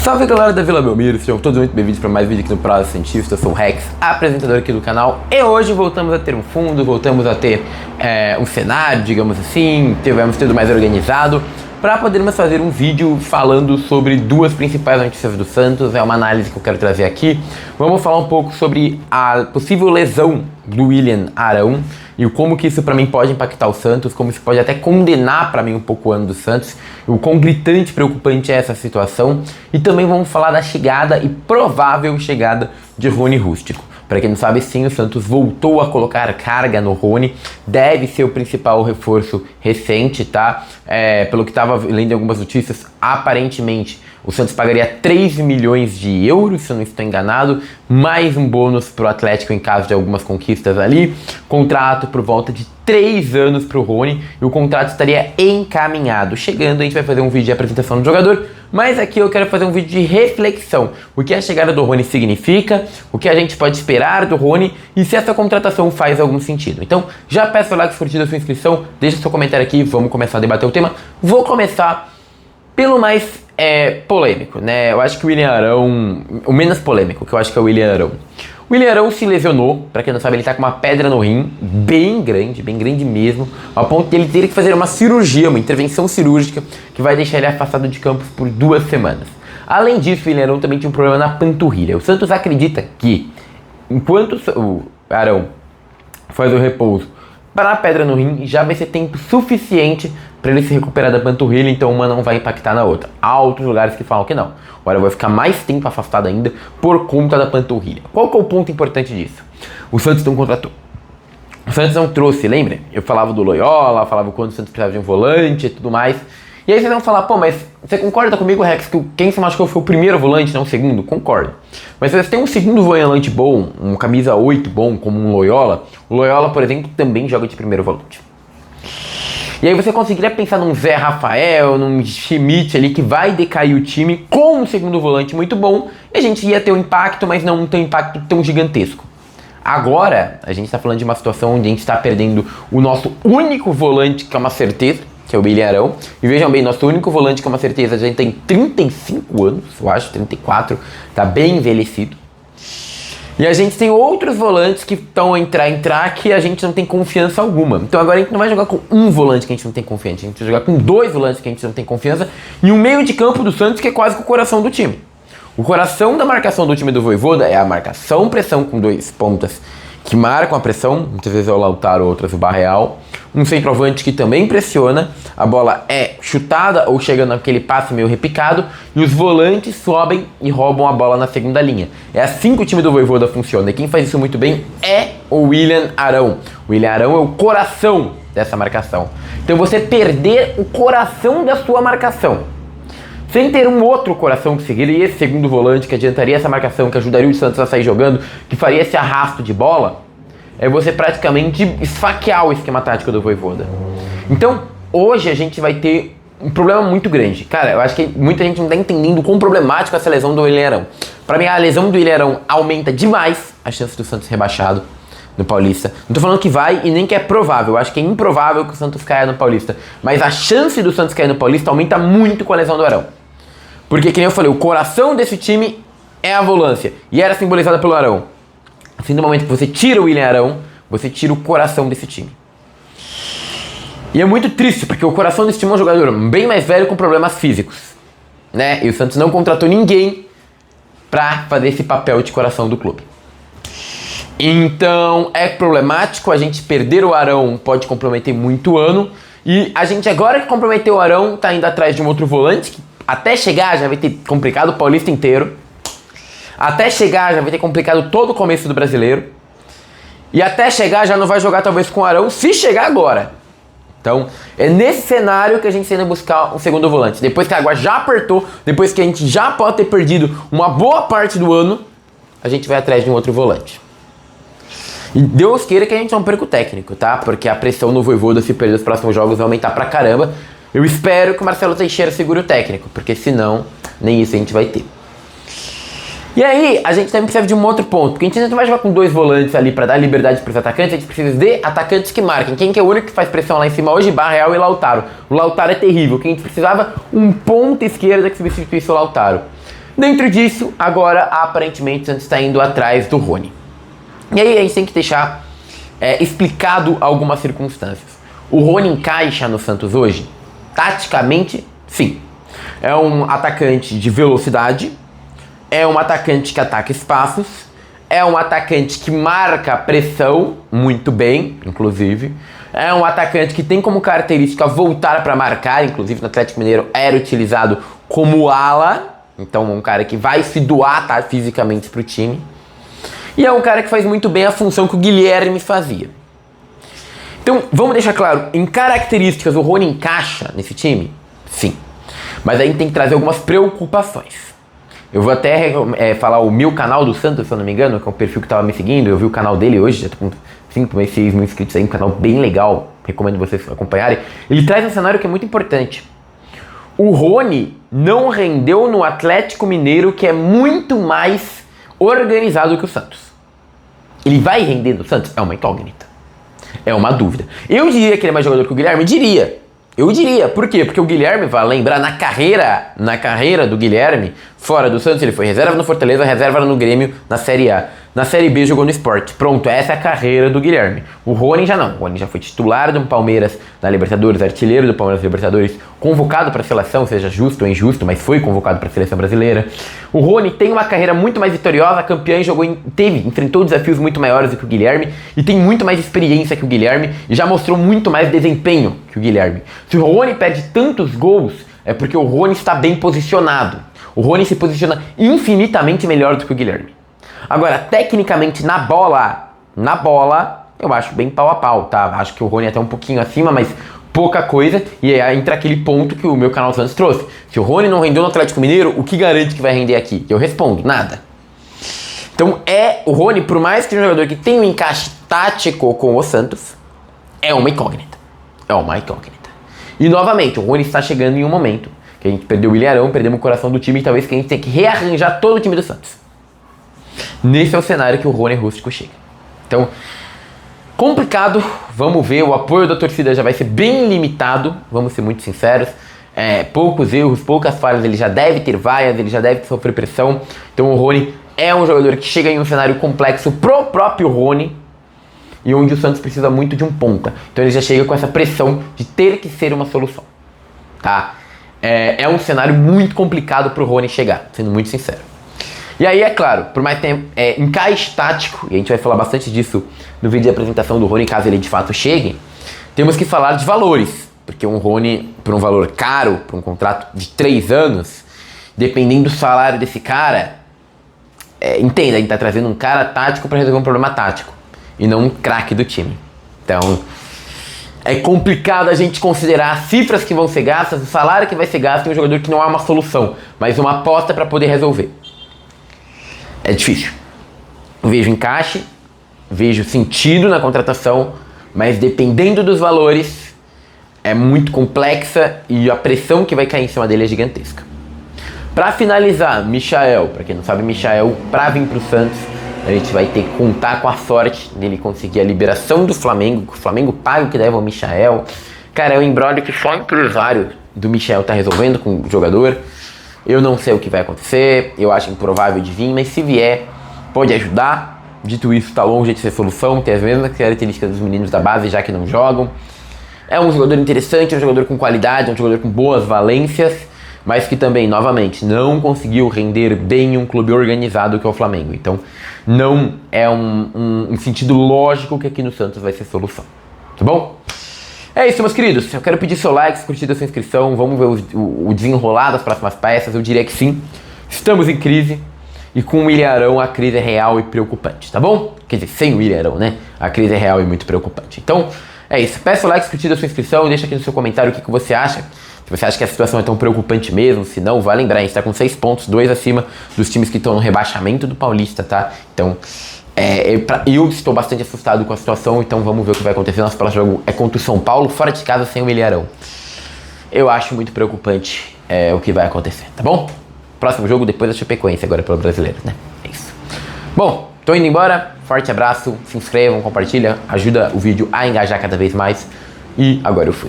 Salve galera da Vila Belmiro, sejam todos muito bem-vindos para mais vídeo aqui no Prosa Cientista. Eu sou o Rex, apresentador aqui do canal, e hoje voltamos a ter um fundo, voltamos a ter um cenário, digamos assim, tivemos tudo mais organizado para podermos fazer um vídeo falando sobre duas principais notícias do Santos. É uma análise que eu quero trazer aqui. Vamos falar um pouco sobre a possível lesão do Willian Arão e como que isso para mim pode impactar o Santos, como isso pode até condenar para mim um pouco o ano do Santos, o quão gritante e preocupante é essa situação, e também vamos falar da chegada e provável chegada de Rony Rústico. Para quem não sabe, sim, o Santos voltou a colocar carga no Rony, deve ser o principal reforço recente, tá? Pelo que estava lendo em algumas notícias, aparentemente o Santos pagaria 3 milhões de euros, se eu não estou enganado, mais um bônus para o Atlético em caso de algumas conquistas ali, contrato por volta de 3 anos para o Rony, e o contrato estaria encaminhado. Chegando, a gente vai fazer um vídeo de apresentação do jogador, mas aqui eu quero fazer um vídeo de reflexão. O que a chegada do Rony significa, o que a gente pode esperar do Rony e se essa contratação faz algum sentido. Então, já peço o like, curtida, sua inscrição, deixa seu comentário aqui, vamos começar a debater o tema. Vou começar pelo mais polêmico, né? Eu acho que o Willian Arão, o menos polêmico, que eu acho que é o Willian Arão. O Willian Arão se lesionou, pra quem não sabe, ele tá com uma pedra no rim, bem grande mesmo, ao ponto de ele ter que fazer uma cirurgia, uma intervenção cirúrgica, que vai deixar ele afastado de campos por 2 semanas. Além disso, o Willian Arão também tinha um problema na panturrilha. O Santos acredita que, enquanto o Arão faz o repouso para a pedra no rim, já vai ser tempo suficiente para ele se recuperar da panturrilha, então uma não vai impactar na outra. Há outros lugares que falam que não. O Arão vai ficar mais tempo afastado ainda por conta da panturrilha. Qual que é o ponto importante disso? O Santos não contratou. O Santos não trouxe, lembra? Eu falava do Loyola, falava quando o Santos precisava de um volante e tudo mais. E aí vocês vão falar, pô, mas você concorda comigo, Rex, que quem se machucou foi o primeiro volante, não o segundo? Concordo. Mas se você tem um segundo volante bom, um camisa 8 bom, como um Loyola, o Loyola, por exemplo, também joga de primeiro volante. E aí você conseguiria pensar num Zé Rafael, num Schmidt ali, que vai decair o time com um segundo volante muito bom, e a gente ia ter um impacto, mas não tem um impacto tão gigantesco. Agora, a gente está falando de uma situação onde a gente está perdendo o nosso único volante, que é uma certeza, que é o Willian Arão. E vejam bem, nosso único volante, que é uma certeza, a gente tem 35 anos, eu acho, 34, tá bem envelhecido. E a gente tem outros volantes que estão a entrar que a gente não tem confiança alguma. Então agora a gente não vai jogar com um volante que a gente não tem confiança, a gente vai jogar com 2 volantes que a gente não tem confiança e um meio de campo do Santos que é quase que o coração do time. O coração da marcação do time do Vojvoda é a marcação-pressão com 2 pontas que marcam a pressão, muitas vezes é o Lautaro, outras o Barreal. Um centroavante que também pressiona, a bola é chutada ou chega naquele passe meio repicado, e os volantes sobem e roubam a bola na segunda linha. É assim que o time do Vojvoda funciona, e quem faz isso muito bem é o Willian Arão. O Willian Arão é o coração dessa marcação. Então você perder o coração da sua marcação, sem ter um outro coração que seguiria esse segundo volante, que adiantaria essa marcação, que ajudaria o Santos a sair jogando, que faria esse arrasto de bola, é você praticamente esfaquear o esquema tático do Vojvoda. Então, hoje a gente vai ter um problema muito grande. Cara, eu acho que muita gente não está entendendo o quão problemático é essa lesão do Willian Arão. Para mim, a lesão do Willian Arão aumenta demais a chance do Santos rebaixado no Paulista. Não tô falando que vai e nem que é provável. Eu acho que é improvável que o Santos caia no Paulista. Mas a chance do Santos cair no Paulista aumenta muito com a lesão do Arão. Porque, que nem eu falei, o coração desse time é a volância. E era simbolizada pelo Arão. Assim, no momento que você tira o Willian Arão, você tira o coração desse time. E é muito triste, porque o coração desse time é um jogador bem mais velho com problemas físicos, né? E o Santos não contratou ninguém pra fazer esse papel de coração do clube. Então, é problemático, a gente perder o Arão pode comprometer muito o ano. E a gente, agora que comprometeu o Arão, tá indo atrás de um outro volante, que até chegar já vai ter complicado o Paulista inteiro. Até chegar já vai ter complicado todo o começo do Brasileiro. E até chegar já não vai jogar talvez com o Arão, se chegar agora. Então, é nesse cenário que a gente está indo buscar um segundo volante. Depois que a água já apertou, depois que a gente já pode ter perdido uma boa parte do ano, a gente vai atrás de um outro volante. E Deus queira que a gente não perca o técnico, tá? Porque a pressão no Vojvoda, se perder os próximos jogos, vai aumentar pra caramba. Eu espero que o Marcelo Teixeira segure o técnico, porque senão, nem isso a gente vai ter. E aí, a gente também precisa de um outro ponto, porque a gente não vai jogar com 2 volantes ali pra dar liberdade pros atacantes, a gente precisa de atacantes que marquem. Quem que é o único que faz pressão lá em cima hoje? Barreal e Lautaro. O Lautaro é terrível, quem a gente precisava, um ponta esquerda que substituísse o Lautaro. Dentro disso, agora aparentemente o Santos está indo atrás do Rony. E aí a gente tem que deixar explicado algumas circunstâncias. O Rony encaixa no Santos hoje? Taticamente, sim. É um atacante de velocidade, é um atacante que ataca espaços, é um atacante que marca pressão muito bem, inclusive. É um atacante que tem como característica voltar para marcar, inclusive no Atlético Mineiro era utilizado como ala. Então um cara que vai se doar, tá, fisicamente pro time. E é um cara que faz muito bem a função que o Guilherme fazia. Então vamos deixar claro, em características o Rony encaixa nesse time? Sim. Mas aí a gente tem que trazer algumas preocupações. Eu vou até falar o meu canal do Santos, se eu não me engano, que é um perfil que tava me seguindo. Eu vi o canal dele hoje, já tô com 5 ou 6 mil inscritos aí, um canal bem legal. Recomendo vocês acompanharem. Ele traz um cenário que é muito importante. O Rony não rendeu no Atlético Mineiro, que é muito mais organizado que o Santos. Ele vai render no Santos? É uma incógnita. É uma dúvida. Eu diria que ele é mais jogador que o Guilherme? Diria. Eu diria. Por quê? Porque o Guilherme, vai lembrar, na carreira do Guilherme, fora do Santos, ele foi reserva no Fortaleza, reserva no Grêmio, na Série A. Na Série B jogou no Sport. Pronto, essa é a carreira do Guilherme. O Rony já não. O Rony já foi titular do Palmeiras na Libertadores, artilheiro do Palmeiras na Libertadores, convocado para a seleção, seja justo ou injusto, mas foi convocado para a seleção brasileira. O Rony tem uma carreira muito mais vitoriosa, campeão, enfrentou desafios muito maiores do que o Guilherme e tem muito mais experiência que o Guilherme e já mostrou muito mais desempenho que o Guilherme. Se o Rony perde tantos gols, é porque o Rony está bem posicionado. O Rony se posiciona infinitamente melhor do que o Guilherme. Agora, tecnicamente, na bola, eu acho bem pau a pau, tá? Acho que o Rony é até um pouquinho acima, mas pouca coisa. E aí entra aquele ponto que o meu canal Santos trouxe. Se o Rony não rendeu no Atlético Mineiro, o que garante que vai render aqui? Eu respondo, nada. Então, o Rony, por mais que seja um jogador que tem um encaixe tático com o Santos, é uma incógnita. É uma incógnita. E, novamente, o Rony está chegando em um momento que a gente perdeu o Ilharão, perdemos o coração do time e talvez que a gente tenha que rearranjar todo o time do Santos. Nesse é o cenário que o Rony Rústico chega. Então, complicado, vamos ver, o apoio da torcida já vai ser bem limitado, vamos ser muito sinceros. Poucos erros, poucas falhas, ele já deve ter vaias, ele já deve sofrer pressão. Então o Rony é um jogador que chega em um cenário complexo pro próprio Rony e onde o Santos precisa muito de um ponta. Então ele já chega com essa pressão de ter que ser uma solução, tá? É um cenário muito complicado pro Rony chegar, sendo muito sincero. E aí, é claro, por mais tempo, encaixe tático, e a gente vai falar bastante disso no vídeo de apresentação do Rony, caso ele de fato chegue, temos que falar de valores, porque um Rony, por um valor caro, por um contrato de 3 anos, dependendo do salário desse cara, entenda, a gente tá trazendo um cara tático para resolver um problema tático, e não um craque do time. Então, é complicado a gente considerar as cifras que vão ser gastas, o salário que vai ser gasto em um jogador que não é uma solução, mas uma aposta para poder resolver. É difícil. Eu vejo encaixe, vejo sentido na contratação, mas dependendo dos valores, é muito complexa e a pressão que vai cair em cima dele é gigantesca. Para finalizar, Michael, para quem não sabe, Michael, para vir pro Santos, a gente vai ter que contar com a sorte dele conseguir a liberação do Flamengo, que o Flamengo paga o que deve ao Michael. Cara, é um imbróglio que só o empresário do Michael tá resolvendo com o jogador. Eu não sei o que vai acontecer, eu acho improvável de vir, mas se vier, pode ajudar. Dito isso, tá longe de ser solução, tem as mesmas características dos meninos da base, já que não jogam. É um jogador interessante, é um jogador com qualidade, é um jogador com boas valências, mas que também, novamente, não conseguiu render bem em um clube organizado que é o Flamengo. Então, não é um sentido lógico que aqui no Santos vai ser solução. Tá bom? É isso, meus queridos. Eu quero pedir seu like, curtir a sua inscrição. Vamos ver o desenrolar das próximas peças. Eu diria que sim. Estamos em crise. E com o Ilharão a crise é real e preocupante, tá bom? Quer dizer, sem o Ilharão, né? A crise é real e muito preocupante. Então, é isso. Peça o like, curtir a sua inscrição e deixa aqui no seu comentário o que você acha. Se você acha que a situação é tão preocupante mesmo, se não, vai lembrar, a gente tá com 6 pontos, 2 acima dos times que estão no rebaixamento do Paulista, tá? Então, eu estou bastante assustado com a situação, então vamos ver o que vai acontecer. Nosso próximo jogo é contra o São Paulo, fora de casa, sem o Ilharão. Eu acho muito preocupante o que vai acontecer, tá bom? Próximo jogo depois da Chapecoense, agora pelo brasileiro, né? É isso. Bom, tô indo embora, forte abraço, se inscrevam, compartilha, ajuda o vídeo a engajar cada vez mais. E agora eu fui.